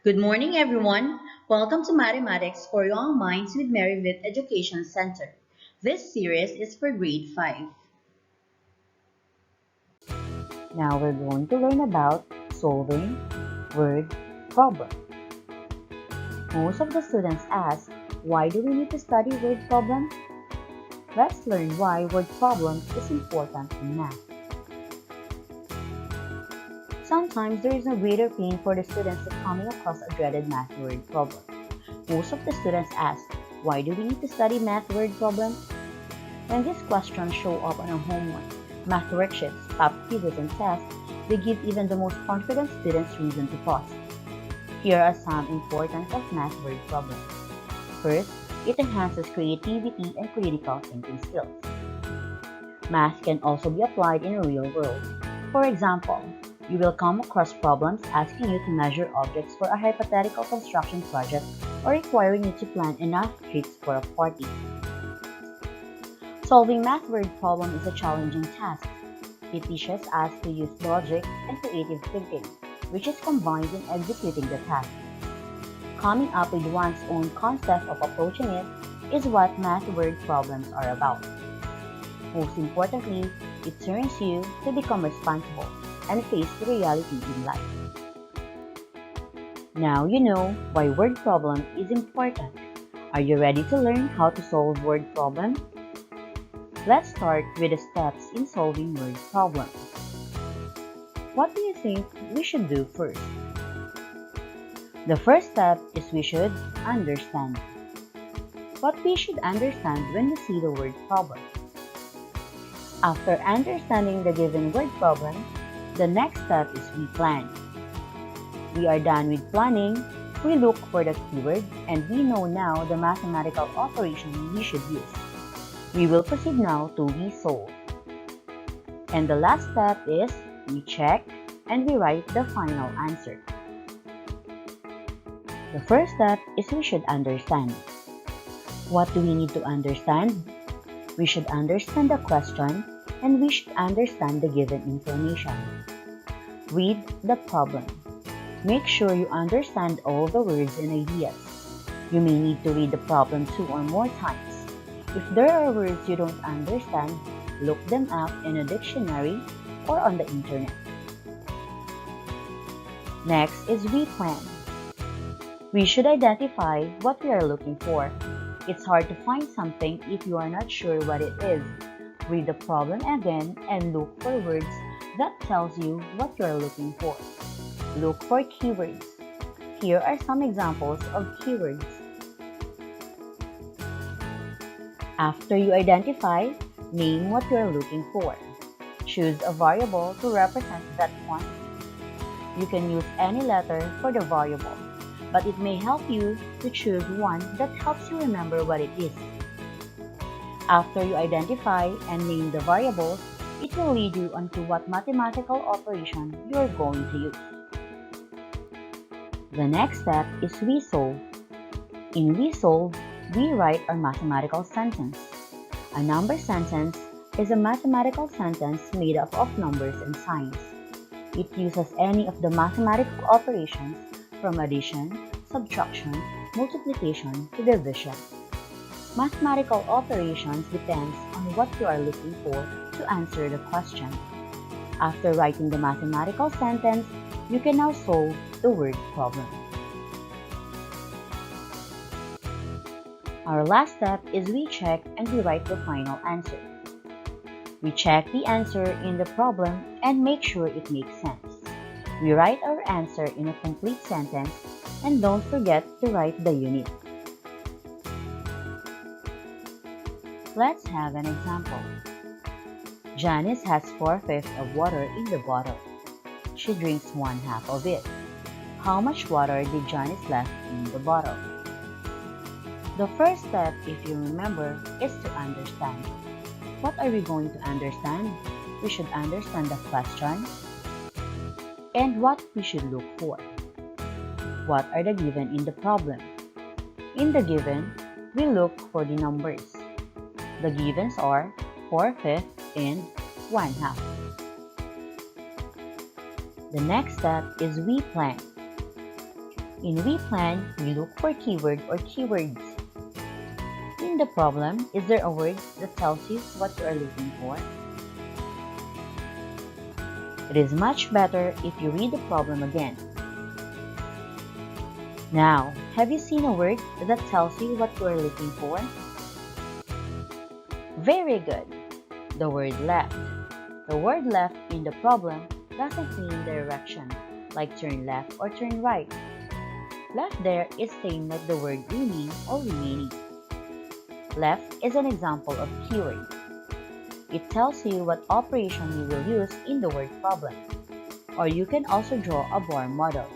Good morning, everyone. Welcome to Mathematics for Young Minds with Maryville Education Center. This series is for grade 5. Now we're going to learn about solving word problem. Most of the students ask, why do we need to study word problem? Let's learn why word problem is important in math. Sometimes there is no greater pain for the students than coming across a dreaded math word problem. Most of the students ask, why do we need to study math word problem? When these questions show up on our homework, math worksheets, pop quizzes, and tests, they give even the most confident students reason to pause. Here are some importance of math word problems. First, it enhances creativity and critical thinking skills. Math can also be applied in the real world. For example, you will come across problems asking you to measure objects for a hypothetical construction project or requiring you to plan enough treats for a party. Solving math word problem is a challenging task. It teaches us to use logic and creative thinking, which is combined in executing the task. Coming up with one's own concept of approaching it is what math word problems are about. Most importantly, it turns you to become responsible and face the reality in life. Now you know why word problem is important. Are you ready to learn how to solve word problem? Let's start with the steps in solving word problems. What do you think we should do first? The first step is we should understand. What we should understand when we see the word problem. After understanding the given word problem, the next step is we plan. We are done with planning, we look for the keyword, and we know now the mathematical operation we should use. We will proceed now to resolve. And the last step is we check and we write the final answer. The first step is we should understand. What do we need to understand? We should understand the question and we should understand the given information. Read the problem. Make sure you understand all the words and ideas. You may need to read the problem 2 or more times. If there are words you don't understand, look them up in a dictionary or on the internet. Next is we plan. We should identify what we are looking for. It's hard to find something if you are not sure what it is. Read the problem again and look for words that tells you what you are looking for. Look for keywords. Here are some examples of keywords. After you identify, name what you are looking for. Choose a variable to represent that quantity. You can use any letter for the variable, but it may help you to choose one that helps you remember what it is. After you identify and name the variables, it will lead you onto what mathematical operation you are going to use. The next step is resolve. In resolve, we write our mathematical sentence. A number sentence is a mathematical sentence made up of numbers and signs. It uses any of the mathematical operations from addition, subtraction, multiplication to division. Mathematical operations depends on what you are looking for to answer the question. After writing the mathematical sentence, you can now solve the word problem. Our last step is we check and we write the final answer. We check the answer in the problem and make sure it makes sense. We write our answer in a complete sentence and don't forget to write the unit. Let's have an example. Janice has 4/5 of water in the bottle. She drinks 1/2 of it. How much water did Janice left in the bottle? The first step, if you remember, is to understand. What are we going to understand? We should understand the question and what we should look for. What are the given in the problem? In the given, we look for the numbers. The givens are 4/5 and 1/2. The next step is we plan. In WePlan, we look for keyword or keywords. In the problem, is there a word that tells you what you are looking for? It is much better if you read the problem again. Now, have you seen a word that tells you what you are looking for? Very good. The word left. The word left in the problem doesn't mean direction, like turn left or turn right. Left there is same like the word remain or remaining. Left is an example of keyword. It tells you what operation you will use in the word problem. Or you can also draw a bar model.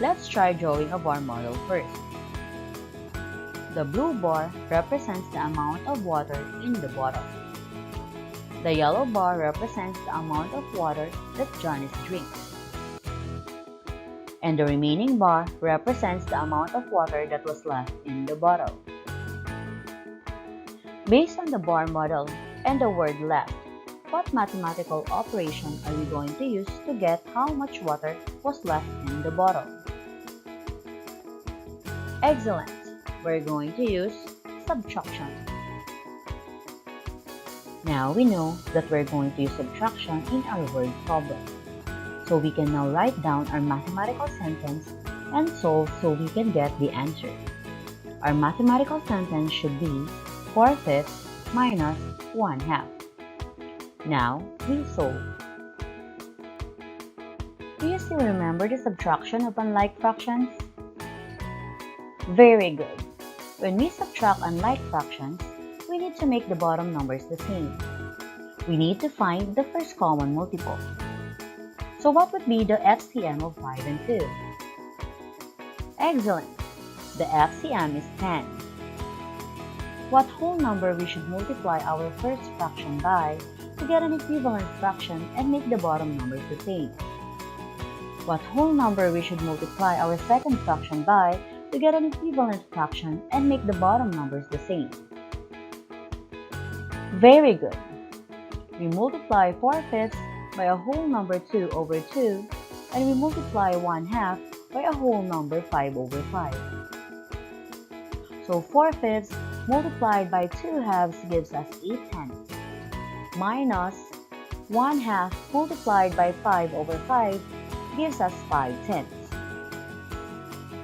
Let's try drawing a bar model first. The blue bar represents the amount of water in the bottle. The yellow bar represents the amount of water that John is drinking. And the remaining bar represents the amount of water that was left in the bottle. Based on the bar model and the word left, what mathematical operation are we going to use to get how much water was left in the bottle? Excellent! We're going to use subtraction. Now we know that we're going to use subtraction in our word problem. So we can now write down our mathematical sentence and solve so we can get the answer. Our mathematical sentence should be 4/5 minus 1/2. Now we solve. Do you still remember the subtraction of unlike fractions? Very good. When we subtract unlike fractions, we need to make the bottom numbers the same. We need to find the first common multiple. So what would be the LCM of 5 and 2? Excellent! The LCM is 10. What whole number we should multiply our first fraction by to get an equivalent fraction and make the bottom numbers the same? What whole number we should multiply our second fraction by to get an equivalent fraction and make the bottom numbers the same? Very good! We multiply 4/5 by a whole number 2 over 2, and we multiply 1/2 by a whole number 5 over 5. So 4/5 multiplied by 2/2 gives us 8/10, minus 1/2 multiplied by 5 over 5 gives us 5/10.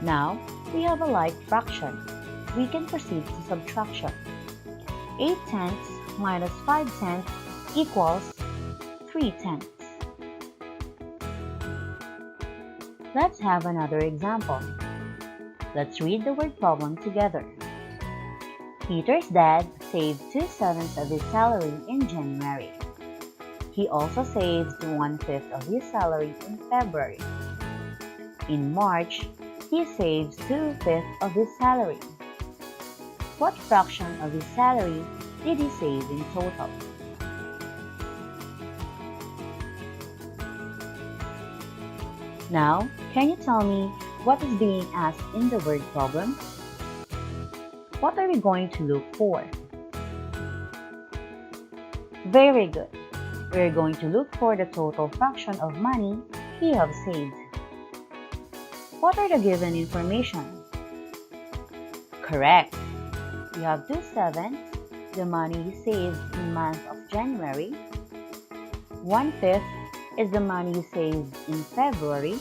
Now, we have a like fraction. We can proceed to subtraction. 8/10 minus 5/10 equals 3/10. Let's have another example. Let's read the word problem together. Peter's dad saved 2/7 of his salary in January. He also saved 1/5 of his salary in February. In March, he saves 2/5 of his salary. What fraction of his salary did he save in total? Now, can you tell me what is being asked in the word problem? What are we going to look for? Very good. We are going to look for the total fraction of money he has saved. What are the given information? Correct. We have 2/7, the money he saved in the month of January. 1/5 is the money he saved in February.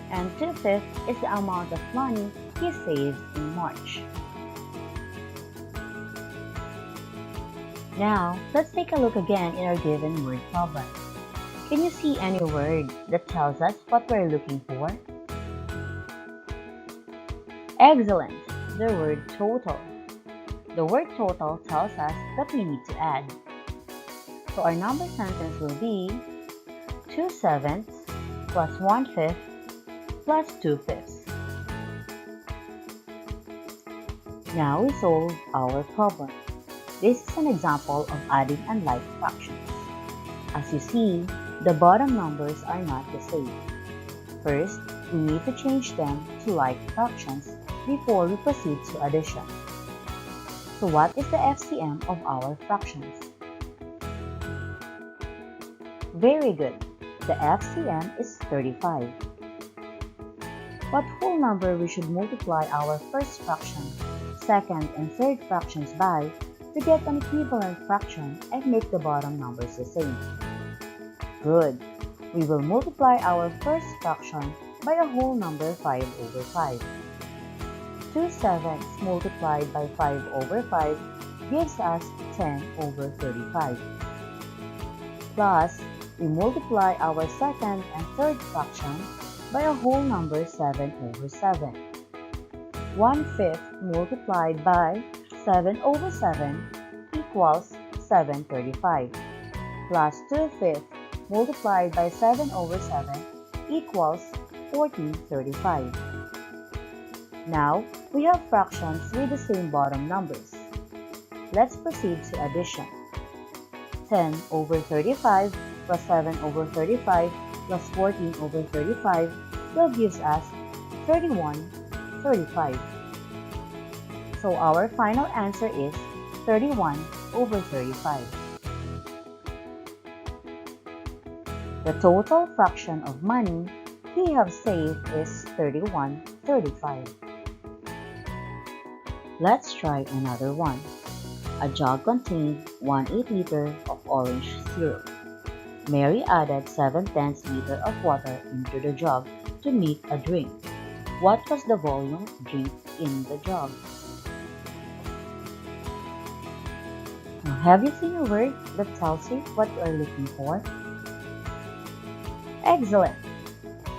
And 2/5 is the amount of money he saved in March. Now, let's take a look again in our given word problem. Can you see any word that tells us what we're looking for? Excellent! The word total. The word total tells us that we need to add. So our number sentence will be 2/7 plus 1/5 plus 2/5. Now we solve our problem. This is an example of adding unlike fractions. As you see, the bottom numbers are not the same. First, we need to change them to like fractions before we proceed to addition. So what is the FCM of our fractions? Very good. The FCM is 35. what whole number we should multiply our first fraction, second, and third fractions by to get an equivalent fraction and make the bottom numbers the same. Good. We will multiply our first fraction by a whole number 5 over 5. 2 sevenths multiplied by 5 over 5 gives us 10 over 35. Plus, we multiply our second and third fraction by a whole number 7 over 7. 1/5 multiplied by 7 over 7 equals 735. Plus 2/5 multiplied by 7 over 7 equals 1435. Now, we have fractions with the same bottom numbers. Let's proceed to addition. 10 over 35 plus 7 over 35 plus 14 over 35 will give us 31/35. So our final answer is 31 over 35. The total fraction of money we have saved is 31/35. Let's try another one. A jug contained 1/8 liter of orange syrup. Mary added 7/10 liter of water into the jug to make a drink. What was the volume of drink in the jug? Now, have you seen a word that tells you what you are looking for? Excellent!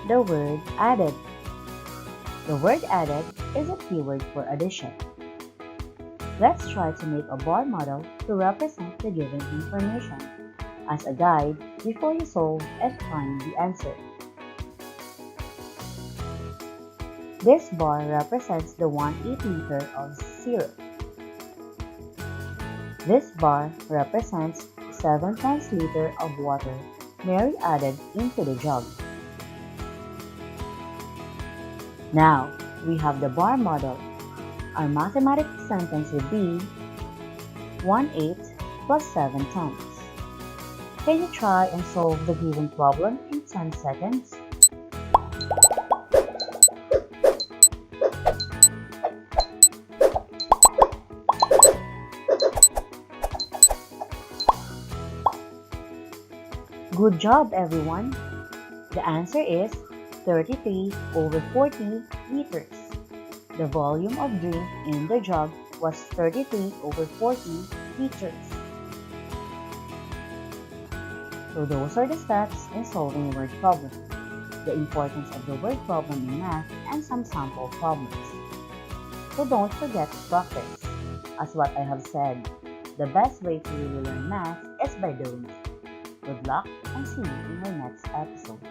The word added. The word added is a keyword for addition. Let's try to make a bar model to represent the given information as a guide before you solve and find the answer. This bar represents the 1/8 liter of syrup. This bar represents 7/10 liter of water Mary added into the jug. Now, we have the bar model. Our mathematical sentence would be 1/8 plus 7/10. Can you try and solve the given problem in 10 seconds? Good job, everyone! The answer is 33 over 40 liters. The volume of drink in the jug was 33 over 40 liters. So those are the steps in solving a word problem, the importance of the word problem in math, and some sample problems. So don't forget to practice. As what I have said, the best way to really learn math is by doing it. Good luck and see you in our next episode.